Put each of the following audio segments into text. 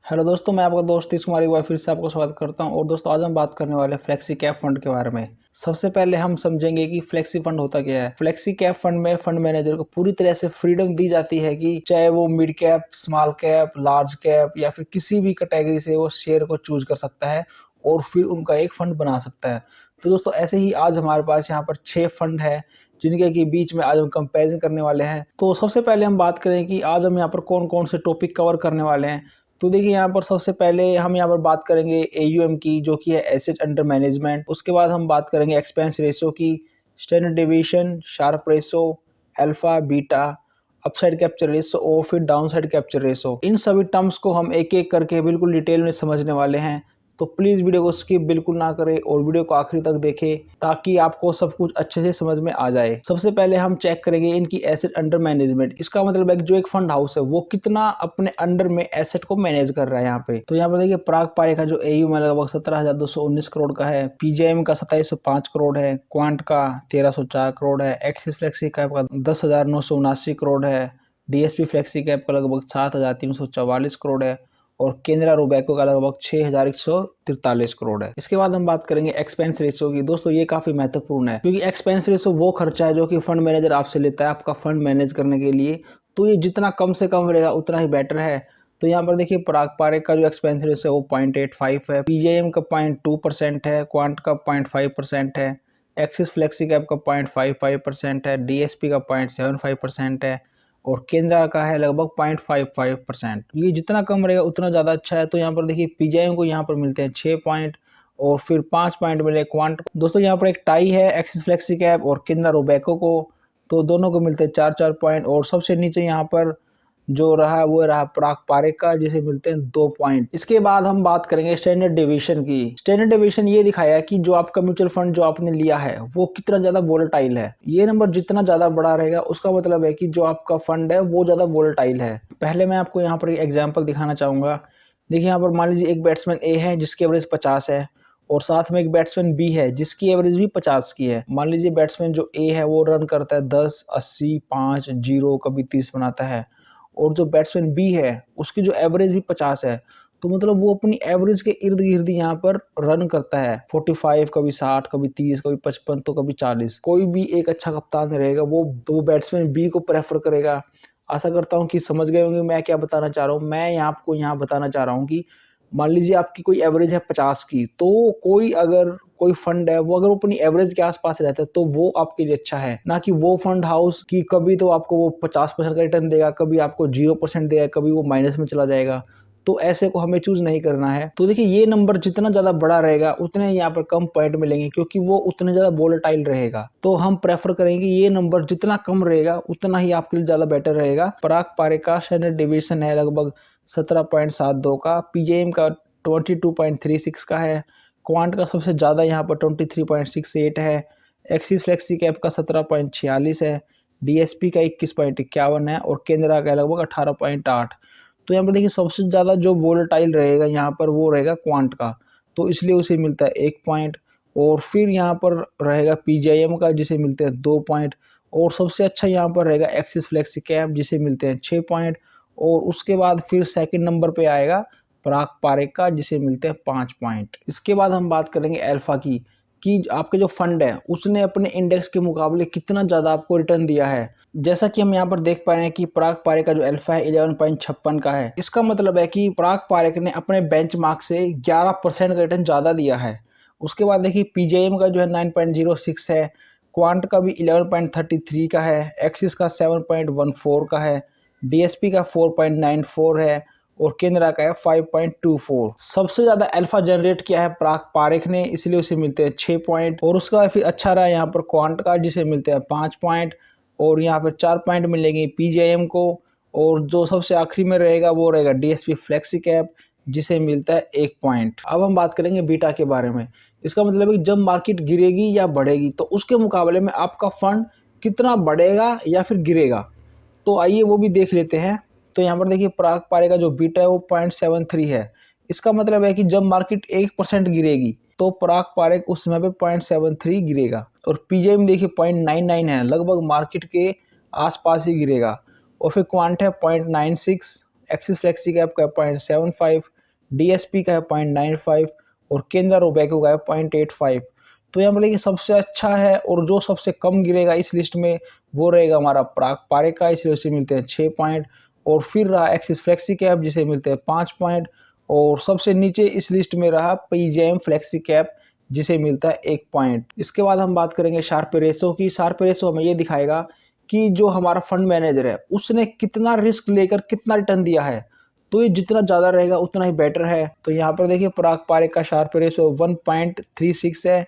Hello दोस्तों, मैं आपका दोस्त तीस कुमार एक बार फिर से आपको स्वागत करता हूं। और दोस्तों, आज हम बात करने वाले हैं फ्लेक्सी कैप फंड के बारे में। सबसे पहले हम समझेंगे कि फ्लेक्सी फंड होता क्या है। फ्लेक्सी कैप फंड में फंड मैनेजर को पूरी तरह से फ्रीडम दी जाती है कि चाहे वो mid cap, small cap, large cap या फिर किसी भी कैटेगरी से वो शेयर को चूज कर सकता है और फिर उनका एक फंड बना सकता है। तो दोस्तों, ऐसे ही आज हमारे पास यहाँ पर 6 फंड है जिनके के बीच में आज हम कंपैरिजन करने वाले हैं। तो सबसे पहले हम बात करें कि आज हम यहाँ पर कौन कौन से टॉपिक कवर करने वाले हैं। तो देखिए, यहाँ पर सबसे पहले हम यहाँ पर बात करेंगे एयूएम की, जो कि है एसेट अंडर मैनेजमेंट। उसके बाद हम बात करेंगे एक्सपेंस रेशो की, standard deviation, Sharpe ratio, alpha, beta, upside capture ratio और फिर डाउन साइड कैप्चर रेशो। इन सभी टर्म्स को हम एक एक करके बिल्कुल डिटेल में समझने वाले हैं। तो प्लीज़ वीडियो को स्किप बिल्कुल ना करें और वीडियो को आखिरी तक देखें ताकि आपको सब कुछ अच्छे से समझ में आ जाए। सबसे पहले हम चेक करेंगे इनकी एसेट अंडर मैनेजमेंट। इसका मतलब है कि जो एक फंड हाउस है वो कितना अपने अंडर में एसेट को मैनेज कर रहा है। यहाँ पे तो यहाँ पर देखिए, पराग पारे का जो एयू में लगभग 17,219 करोड़ का है, पीजेएम का 2705 करोड़ है, क्वांट का 1304 करोड़ है, एक्सिस फ्लेक्सी कैप का 10,979 करोड़ है, डीएसपी फ्लेक्सी कैप का लगभग 7,344 करोड़ है और केनरा रोबैको का लगभग 6,143 करोड़ है। इसके बाद हम बात करेंगे एक्सपेंस रेशियो की। दोस्तों, ये काफी महत्वपूर्ण है क्योंकि एक्सपेंस रेशियो वो खर्चा है जो कि फंड मैनेजर आपसे लेता है आपका फंड मैनेज करने के लिए। तो ये जितना कम से कम रहेगा उतना ही बेटर है। तो यहाँ पर देखिए, पराग पारेख का जो एक्सपेंस रेशियो है वो 0.85 है, पीजेएम का 0.2% है, क्वांट का 0.5% है, एक्सिस फ्लेक्सी कैप का 0.55% है, डीएसपी का 0.75% है और केंद्र का है लगभग 0.55%। ये जितना कम रहेगा उतना ज़्यादा अच्छा है। तो यहाँ पर देखिए, पीजीआईएम को यहाँ पर मिलते हैं 6 पॉइंट और फिर 5 पॉइंट मिले क्वांट। दोस्तों, यहाँ पर एक टाई है एक्सिस फ्लेक्सी कैप और केंद्र रोबैको को, तो दोनों को मिलते हैं 4-4 पॉइंट। और सबसे नीचे यहाँ पर जो रहा वो रहा पराग पारेख का, जिसे मिलते हैं 2 पॉइंट। इसके बाद हम बात करेंगे स्टैंडर्ड डेविएशन की। स्टैंडर्ड डेविएशन ये दिखाया कि जो आपका म्यूचुअल फंड जो आपने लिया है वो कितना ज्यादा वोलेटाइल है। ये नंबर जितना ज्यादा बड़ा रहेगा उसका मतलब है कि जो आपका फंड है वो ज्यादा वोलेटाइल है। पहले मैं आपको यहाँ पर एक एग्जाम्पल दिखाना चाहूंगा। देखिए, यहाँ पर मान लीजिए एक बैट्समैन ए है जिसकी एवरेज 50 है और साथ में एक बैट्समैन बी है जिसकी एवरेज भी 50 की है। मान लीजिए बैट्समैन जो ए है वो रन करता है 10, 80, 5, 0, कभी 30 बनाता है और जो बैट्समैन बी है उसकी जो एवरेज भी 50 है। तो मतलब वो अपनी एवरेज के इर्द गिर्द यहाँ पर रन करता है 45, कभी 60, कभी 30, कभी 55, तो कभी 40। कोई भी एक अच्छा कप्तान रहेगा वो बैट्समैन बी को प्रेफर करेगा। आशा करता हूँ कि समझ गए होंगे मैं क्या बताना चाह रहा हूँ। मैं आपको यहाँ बताना चाह रहा हूँ कि मान लीजिए आपकी कोई एवरेज है 50 की, तो कोई फंड है वो अगर अपनी एवरेज के आसपास रहता है तो वो आपके लिए अच्छा है, ना कि वो फंड हाउस की कभी तो आपको वो 50% का रिटर्न देगा, कभी आपको 0% देगा, कभी वो माइनस में चला जाएगा। तो ऐसे को हमें चूज नहीं करना है। तो देखिए, ये नंबर जितना ज्यादा बड़ा रहेगा उतने यहाँ पर कम पॉइंट मिलेंगे क्योंकि वो उतने ज्यादा वोलेटाइल रहेगा। तो हम प्रेफर करेंगे ये नंबर जितना कम रहेगा उतना ही आपके लिए ज्यादा बेटर रहेगा। पराग पारेख का स्टैंडर्ड डेविएशन है लगभग 17.72 का, पीजेएम का 22.36 का है, क्वांट का सबसे ज़्यादा यहाँ पर 23.68 है, एक्सिस फ्लेक्सी कैप का 17.46 है, डीएसपी का 21.51 है और केंद्रा का लगभग 18.8। तो यहाँ पर देखिए, सबसे ज़्यादा जो वोलेटाइल रहेगा यहाँ पर वो रहेगा क्वांट का, तो इसलिए उसे मिलता है 1 पॉइंट। और फिर यहाँ पर रहेगा पीजीआईएम का जिसे मिलते हैं 2 पॉइंट और सबसे अच्छा यहाँ पर रहेगा एक्सिस फ्लेक्सी कैप जिसे मिलते हैं 6 पॉइंट। और उसके बाद फिर सेकंड नंबर पे आएगा पराग पारेख का जिसे मिलते हैं 5 पॉइंट। इसके बाद हम बात करेंगे अल्फा की, कि आपके जो फंड है उसने अपने इंडेक्स के मुकाबले कितना ज़्यादा आपको रिटर्न दिया है। जैसा कि हम यहाँ पर देख पा रहे हैं कि पराग पारेख का जो अल्फा है 11.56 का है। इसका मतलब है कि पराग पारेख ने अपने बेंचमार्क से 11% का रिटर्न ज़्यादा दिया है। उसके बाद देखिए, पीजेएम का जो है 9.06 है, क्वांट का भी 11.33 का है, एक्सिस का 7.14 का है, डीएसपी का 4.94 है और केंद्रा का है 5.24। सबसे ज्यादा अल्फा जनरेट किया है पराग पारेख ने, इसलिए उसे मिलते हैं 6 पॉइंट। और उसका फिर अच्छा रहा यहाँ पर क्वांट का जिसे मिलते हैं 5 पॉइंट और यहाँ पर 4 पॉइंट मिलेंगे पीजीआईएम को। और जो सबसे आखिरी में रहेगा वो रहेगा डीएसपी फ्लेक्सी कैप जिसे मिलता है 1 पॉइंट। अब हम बात करेंगे बीटा के बारे में। इसका मतलब है कि जब मार्केट गिरेगी या बढ़ेगी तो उसके मुकाबले में आपका फंड कितना बढ़ेगा या फिर गिरेगा। तो आइए वो भी देख लेते हैं। तो यहाँ पर देखिए, पराग पारेख का जो बीटा है वो 0.73 है। इसका मतलब है कि जब मार्केट 1% गिरेगी तो पराग पारेख उस समय पे 0.73 गिरेगा। और पीजीआईएम देखिए 0.99 है, लगभग मार्केट के आसपास ही गिरेगा। और फिर क्वांट है 0.96, एक्सिस फ्लेक्सी कैप का है 0.75, डीएसपी का है 0.95 और केनरा रोबेको का है 0.85। तो यहाँ पर देखिए सबसे अच्छा है और जो सबसे कम गिरेगा इस लिस्ट में वो रहेगा हमारा पराग पारेख का, इसलिए उसे मिलते हैं 6 पॉइंट। और फिर रहा एक्सिस फ्लेक्सी कैप जिसे मिलते हैं 5 पॉइंट। और सबसे नीचे इस लिस्ट में रहा पीजेएम फ्लेक्सी कैप जिसे मिलता है 1 पॉइंट। इसके बाद हम बात करेंगे शार्प रेशो की। शार्प रेशो हमें ये दिखाएगा कि जो हमारा फंड मैनेजर है उसने कितना रिस्क लेकर कितना रिटर्न दिया है। तो ये जितना ज़्यादा रहेगा उतना ही बेटर है। तो यहाँ पर देखिए पराग पारेख का शार्प रेशो 1.36 है,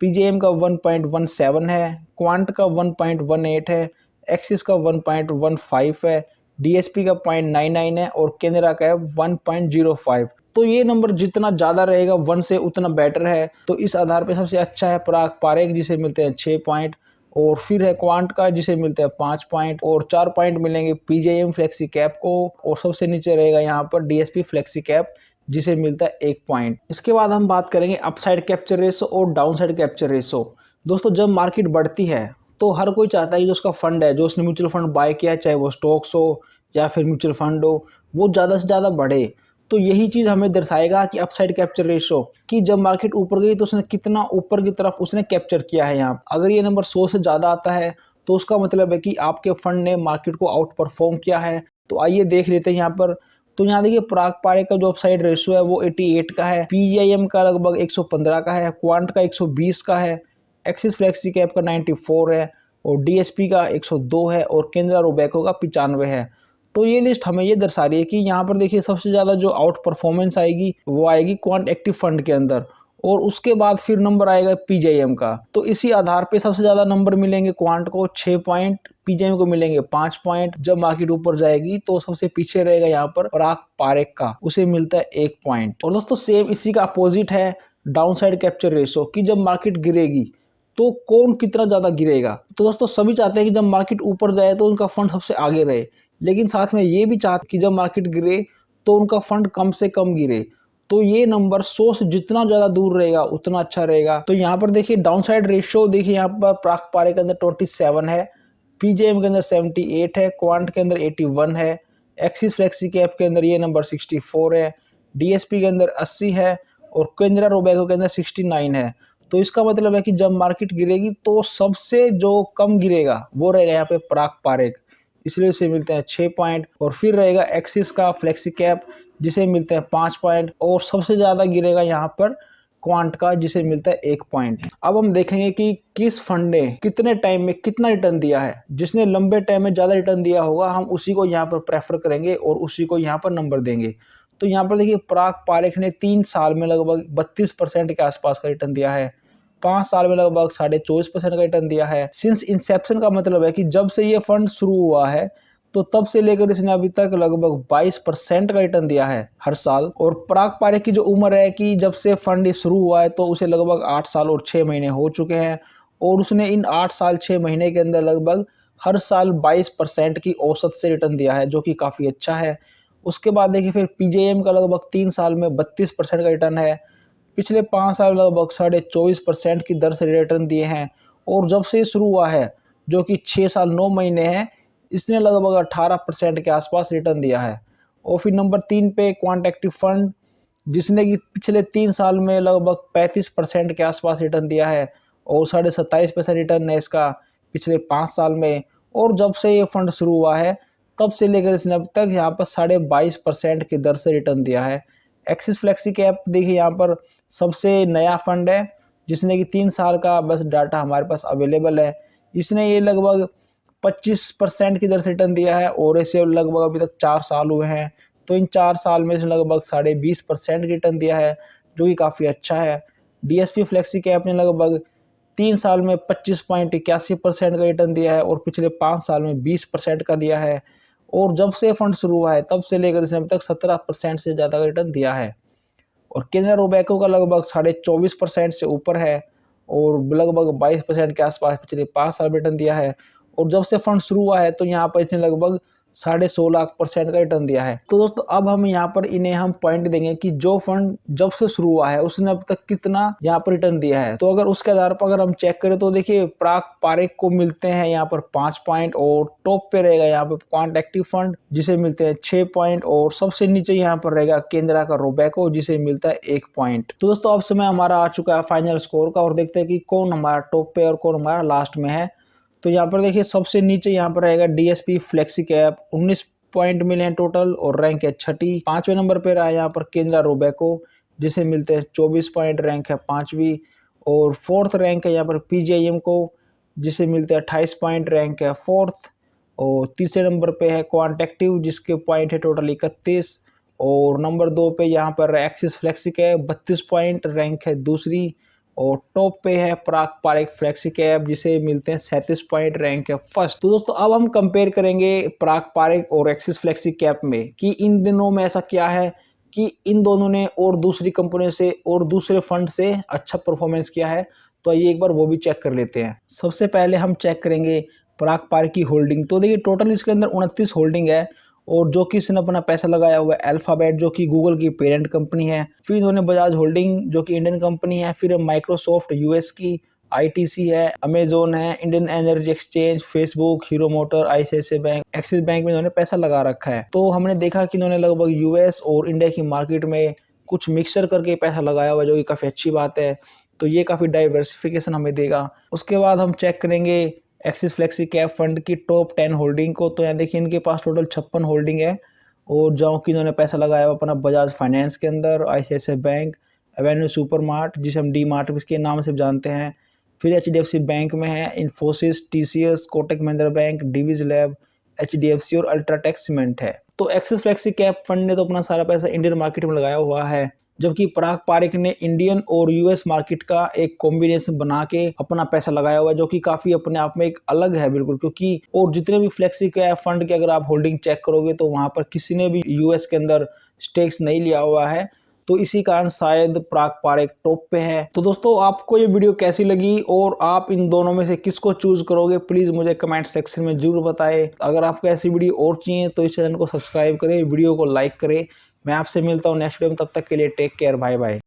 पीजेएम का 1.17 है, क्वांट का 1.18 है, एक्सिस का 1.15 है, डीएसपी का 0.99 है और केनरा का है 1.05। तो ये नंबर जितना ज़्यादा रहेगा 1 से उतना बेटर है। तो इस आधार पे सबसे अच्छा है पराग पारेख जिसे मिलते हैं 6 पॉइंट। और फिर है क्वांट का जिसे मिलते हैं 5 पॉइंट और 4 पॉइंट मिलेंगे पीजेएम फ्लेक्सी कैप को। और सबसे नीचे रहेगा यहाँ पर डीएसपी फ्लेक्सी कैप जिसे मिलता है 1 पॉइंट। इसके बाद हम बात करेंगे अपसाइड कैप्चर रेशो और डाउनसाइड कैप्चर रेशो। दोस्तों जब मार्केट बढ़ती है तो हर कोई चाहता है कि जो उसका फंड है, जो उसने म्यूचुअल फंड बाय किया है, चाहे वो स्टॉक्स हो या फिर म्यूचुअल फंड हो, वो ज़्यादा से ज़्यादा बढ़े। तो यही चीज़ हमें दर्शाएगा कि अपसाइड कैप्चर रेशो कि जब मार्केट ऊपर गई तो उसने कितना ऊपर की तरफ उसने कैप्चर किया है। यहाँ अगर ये नंबर 100 से ज़्यादा आता है तो उसका मतलब है कि आपके फंड ने मार्केट को आउट परफॉर्म किया है। तो आइए देख लेते हैं यहाँ पर। तो यहाँ देखिए पराग पारेख का जो अपसाइड रेशियो है वो 88 का है, पीजीआईएम का लगभग 115 का है, क्वांट का 120 का है, एक्सिस फ्लेक्सी कैप का 94 है और डीएसपी का 102 है और केनरा रोबेको का 95 है। तो ये लिस्ट हमें ये दर्शा रही है कि यहाँ पर देखिए सबसे ज़्यादा जो आउट परफॉर्मेंस आएगी वो आएगी क्वांट एक्टिव फंड के अंदर और उसके बाद फिर नंबर आएगा पीजेएम का। तो इसी आधार पे सबसे ज़्यादा नंबर मिलेंगे क्वांट को 6 पॉइंट, पीजेएम को मिलेंगे 5 पॉइंट। जब मार्केट ऊपर जाएगी तो सबसे पीछे रहेगा यहाँ पर पराग पारेख का, उसे मिलता है 1 पॉइंट। और दोस्तों सेम इसी का अपोजिट है डाउनसाइड कैप्चर रेशो कि जब मार्केट गिरेगी तो कौन कितना ज़्यादा गिरेगा। तो दोस्तों सभी चाहते हैं कि जब मार्केट ऊपर जाए तो उनका फंड सबसे आगे रहे, लेकिन साथ में ये भी चाहते कि जब मार्केट गिरे तो उनका फंड कम से कम गिरे। तो ये नंबर 100 से जितना ज़्यादा दूर रहेगा उतना अच्छा रहेगा। तो यहाँ पर देखिए डाउन साइड रेशियो देखिए यहाँ पर पराग पारेख के अंदर 27 है, पीजेएम के अंदर 78 है, क्वांट के अंदर 81 है, एक्सिस फ्लेक्सी कैप के अंदर ये नंबर 64 है, डीएसपी के अंदर 80 है और केनरा रोबेको के अंदर 69 है। तो इसका मतलब है कि जब मार्केट गिरेगी तो सबसे जो कम गिरेगा वो रहेगा यहाँ पे पराग पारेख, इसलिए इसे मिलते हैं 6 पॉइंट। और फिर रहेगा एक्सिस का फ्लेक्सी कैप जिसे मिलते हैं 5 पॉइंट और सबसे ज़्यादा गिरेगा यहाँ पर क्वांट का जिसे मिलता है 1 पॉइंट। अब हम देखेंगे कि किस फंड ने कितने टाइम में कितना रिटर्न दिया है। जिसने लंबे टाइम में ज़्यादा रिटर्न दिया होगा हम उसी को यहाँ पर प्रेफर करेंगे और उसी को यहाँ पर नंबर देंगे। तो यहाँ पर देखिए पराग पारेख ने 3 साल में लगभग 32% के आसपास का रिटर्न दिया है, 5 साल में लगभग 24.5% का रिटर्न दिया है। सिंस इंसेप्शन का मतलब है कि जब से ये फंड शुरू हुआ है तो तब से लेकर इसने अभी तक लगभग 22% का रिटर्न दिया है हर साल। और पराग पारेख की जो उम्र है कि जब से फंड ये शुरू हुआ है तो उसे लगभग 8 साल और 6 महीने हो चुके हैं और उसने इन 8 साल 6 महीने के अंदर लगभग हर साल 22% की औसत से रिटर्न दिया है, जो कि काफ़ी अच्छा है। उसके बाद देखिए फिर पीजेएम का लगभग 3 साल में 32% का रिटर्न है, पिछले 5 साल लगभग 24.5% की दर से रिटर्न दिए हैं और जब से शुरू हुआ है जो कि 6 साल 9 महीने हैं इसने लगभग 18% के आसपास रिटर्न दिया है। और फिर नंबर 3 पे क्वांट एक्टिव फंड जिसने कि पिछले 3 साल में लगभग 35% के आसपास रिटर्न दिया है और 27.5% रिटर्न है इसका पिछले 5 साल में। और जब से ये फंड शुरू हुआ है तब से लेकर इसने अब तक यहाँ पर 22.5% की दर से रिटर्न दिया है। एक्सिस फ्लेक्सी कैप देखिए यहाँ पर सबसे नया फंड है जिसने कि 3 साल का बस डाटा हमारे पास अवेलेबल है। इसने ये लगभग 25% की दर से रिटर्न दिया है और इसे लगभग अभी तक 4 साल हुए हैं। तो इन 4 साल में इसने लगभग 20.5% की रिटर्न दिया है, जो कि काफ़ी अच्छा है। डीएसपी फ्लेक्सी कैप ने लगभग 3 साल में 25.81% का रिटर्न दिया है और पिछले 5 साल में 20% का दिया है। और जब से फंड शुरू हुआ है तब से लेकर इसने अभी तक 17% से ज़्यादा का रिटर्न दिया है। और केनरा रोबेको का लगभग 24.5% से ऊपर है और लगभग 22% के आसपास पिछले 5 साल में रिटर्न दिया है। और जब से फंड शुरू हुआ है तो यहाँ पर इसने लगभग 16.5% का रिटर्न दिया है। तो दोस्तों अब हम यहाँ पर इन्हें हम पॉइंट देंगे कि जो फंड जब से शुरू हुआ है उसने अब तक कितना यहाँ पर रिटर्न दिया है। तो अगर उसके आधार पर अगर हम चेक करें तो देखिए प्राग पारेख को मिलते हैं यहाँ पर 5 पॉइंट और टॉप पे रहेगा यहाँ पे क्वांट एक्टिव फंड जिसे मिलते हैं 6 पॉइंट और सबसे नीचे यहाँ पर रहेगा केंद्रा का रोबेको जिसे मिलता है 1 पॉइंट। तो दोस्तों अब समय हमारा आ चुका है फाइनल स्कोर का और देखते हैं कि कौन हमारा टॉप पे और कौन हमारा लास्ट में है। तो यहाँ पर देखिए सबसे नीचे यहाँ पर रहेगा डीएसपी फ्लेक्सी कैप 19 पॉइंट मिले हैं टोटल और रैंक है 6ठी। 5वें नंबर पे रहा यहाँ पर केंद्रा रोबेको जिसे मिलते हैं 24 पॉइंट, रैंक है 5वीं। और 4th रैंक है यहाँ पर पीजीआईएम को जिसे मिलते हैं 28 पॉइंट, रैंक है 4th। और तीसरे नंबर पे है क्वांट एक्टिव जिसके पॉइंट है टोटल 31। और नंबर 2 पे यहाँ पर axis flexi cap 32 point, rank है 2री। और टॉप पे है प्राग पारेख फ्लेक्सी कैप जिसे मिलते हैं 37 पॉइंट, रैंक है 1st। तो दोस्तों अब हम कंपेयर करेंगे प्राग पारेख और एक्सिस फ्लेक्सी कैप में कि इन दिनों में ऐसा क्या है कि इन दोनों ने और दूसरी कंपनियों से और दूसरे फंड से अच्छा परफॉर्मेंस किया है। तो आइए एक बार वो भी चेक कर लेते हैं। सबसे पहले हम चेक करेंगे प्राग पारेख की होल्डिंग। तो देखिए टोटल इसके अंदर 29 होल्डिंग है और जो कि इसने अपना पैसा लगाया हुआ है अल्फाबेट जो कि गूगल की पेरेंट कंपनी है। फिर इन्होंने बजाज होल्डिंग जो कि इंडियन कंपनी है। फिर माइक्रोसॉफ्ट यूएस की, आईटीसी है, अमेजोन है, Indian energy exchange, Facebook, hero motor, ICICI bank, axis bank में इन्होंने पैसा लगा रखा है। तो हमने देखा कि इन्होंने लगभग यूएस और इंडिया की मार्केट में कुछ मिक्सचर करके पैसा लगाया हुआ जो कि काफ़ी अच्छी बात है। तो ये काफ़ी डाइवर्सिफिकेशन हमें देगा। उसके बाद हम चेक करेंगे एक्सिस फ्लेक्सी कैप फंड की टॉप 10 होल्डिंग को। तो यहाँ देखिए इनके पास टोटल 56 होल्डिंग है और जो कि इन्होंने पैसा लगाया हुआ अपना बजाज फाइनेंस के अंदर, ICICI bank, Avenue super mart जिसे हम डी मार्ट के नाम से जानते हैं। फिर एचडीएफसी बैंक में है Infosys, TCS, Kotak Mahindra bank, Divi's lab, HDFC और अल्ट्राटेक सीमेंट है। तो एक्सिस फ्लेक्सी कैप फंड ने तो अपना सारा पैसा इंडियन मार्केट में लगाया हुआ है, जबकि प्राग पारेख ने इंडियन और यूएस मार्केट का एक कॉम्बिनेशन बना के अपना पैसा लगाया हुआ है जो कि काफी अपने आप में एक अलग है बिल्कुल। क्योंकि और जितने भी फ्लेक्सी कैप फंड के अगर आप होल्डिंग चेक करोगे तो वहां पर किसी ने भी यूएस के अंदर स्टेक्स नहीं लिया हुआ है। तो इसी कारण शायद प्राग पारेख टॉप पे है। तो दोस्तों आपको ये वीडियो कैसी लगी और आप इन दोनों में से किसको चूज करोगे प्लीज मुझे कमेंट सेक्शन में जरूर बताएं। अगर आपको ऐसी वीडियो और चाहिए तो इस चैनल को सब्सक्राइब करें, वीडियो को लाइक करें। मैं आपसे मिलता हूँ नेक्स्ट वीडियो में, तब तक के लिए टेक केयर, बाय बाय।